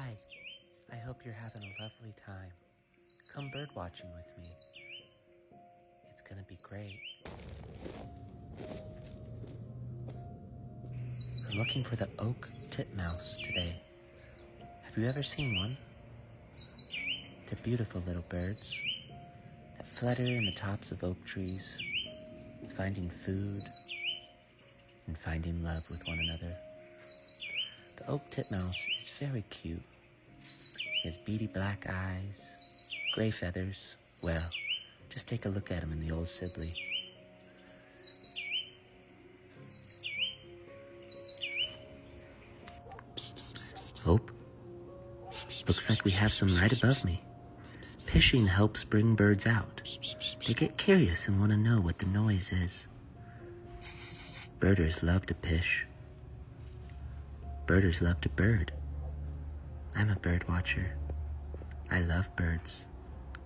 Hi, I hope you're having a lovely time. Come bird watching with me. It's gonna be great. I'm looking for the Oak Titmouse today. Have you ever seen one? They're beautiful little birds that flutter in the tops of oak trees, finding food and finding love with one another. The Oak Titmouse is very cute. He has beady black eyes, gray feathers. Well, just take a look at him in the old Sibley. Oh, looks like we have some right above me. Pishing helps bring birds out. They get curious and want to know what the noise is. Birders love to pish. Birders love to bird. I'm a bird watcher. I love birds,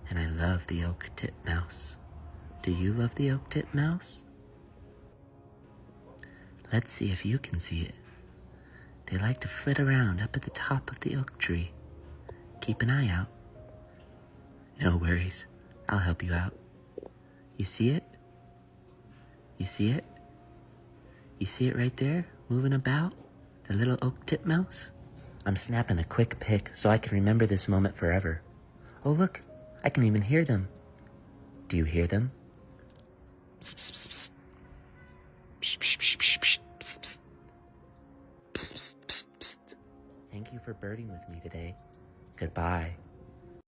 and I love the Oak Titmouse. Do you love the Oak Titmouse? Let's see if you can see it. They like to flit around up at the top of the oak tree. Keep an eye out. No worries, I'll help you out. You see it? You see it? You see it right there, moving about? The little Oak Titmouse? I'm snapping a quick pic so I can remember this moment forever. Oh look, I can even hear them. Do you hear them? Psst, psst, psst. Psst, psst, psst, psst, psst, psst. Psst, psst, psst, psst. Thank you for birding with me today. Goodbye.